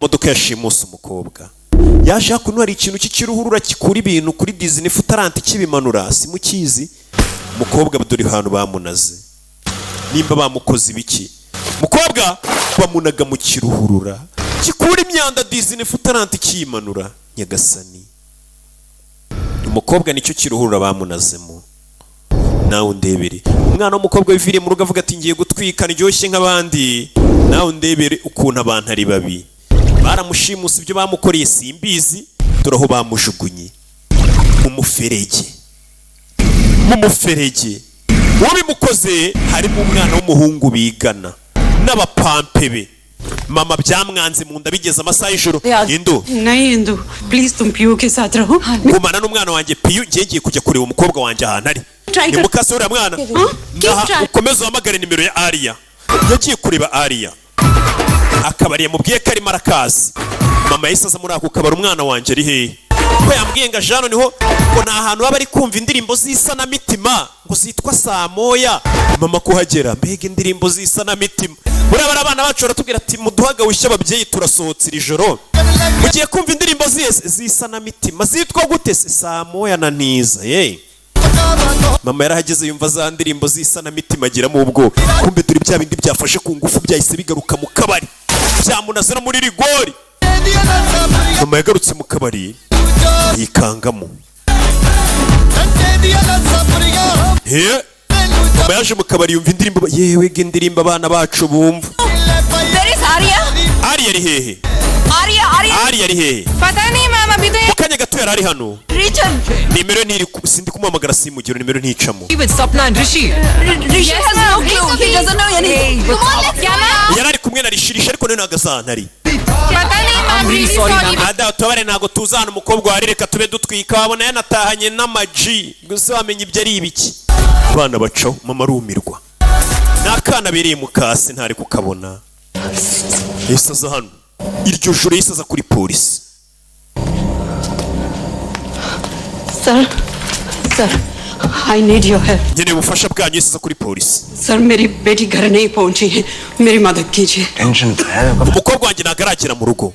Modoka yashimuse umukobwa. Yaje hakuno hari ikintu cy'ikiruhurura kikura ibintu kuri Disney Futarante kibimanura simukizi. Umukobwa dore hano bamunaze. Nimba bamukoze ibiki? Mukobwa bamunaga mu kiruhurura kikura imyanda Disney Futarante kimanura nyagasani. Umukobwa nicyo kiruhurura bamunazemo. Nawe undebere. Umwana w'umukobwa wiviriye mu rugo avuga ati ngiye gutwika ndyoshye nk'abandi. Nawe undebere ukuntu abantu ari babi. Baramushimusa ibyo bamukoreye simbizi turaho bamujugunye mu muferege ubimukoze harimo umwana w'umuhungu bigana n'abapampe be. Mama byamwanze mu nda bigeze amasaha y'ijoro. Indo Indo please tum piyu ke sath raho. Kumana n'umwana wanjye piyu ngiye kujya kureba umukobwa wanjye ahantu ari. Ni mukase uriya mwana ukomeza uhamagare nimero ya Aria. Yagiye kureba Aria akabari yamubwiye ko ari marakazi. Mama yisaza muri ako kabari umwana wanjye ari hehe ko yambwiye ngo Jano niho ngo nta hantu baba ari kumva indirimbo zisa na mitima ngo zitwa saa moya. Mama kuhagera mbega indirimbo zisa na mitima urabara abana bacu baratubwira ati muduhaga wishe ababyeyi turasohotse iri joro mugiye kumva indirimbo zisa na mitima zitwa gute saa moya na ntiza Mama yarahageze yumva za ndirimbo zisa na mitima agira mu ubwo kumbe turi bya bindi byafashe ku ngufu byahise bigaruka mu kabari byamunazira muri rigori. Mama yagarutse mu kabari yikangamo. Mama yaje mu kabari yumva indirimbo yewe indirimbo abana bacu bumva. Aria ari hehe? Aria ari hehe? Pata nahi mama abhi to mukanya gato yari ari hano. Nimero ntiri sindi kumuhamagara simugiro nimero nticamo. With Sapna and Rishi has no clue. He doesn't know anything. Yari ari kumwe na Rishirisha ariko none nagazantari. I'm really sorry. Ada tubare nago tuzana umukobwa wari reka tube dutwika wabona yanatahanye n'amaji gusa wamenye ibyo ari ibiki. Abana bacaho mama rumirwa. Nakana bereye mukase ntari kukabona. Yisaza hano. Iryo joro yisaza kuri polisi. Sir, I need your help. Nyene bufasha bwanyu yisaza kuri polisi. Sir, मेरी बेटी घर नहीं पहुंची है. मेरी मदद कीजिए. Umukobwa wanjye nagaragera mu rugo.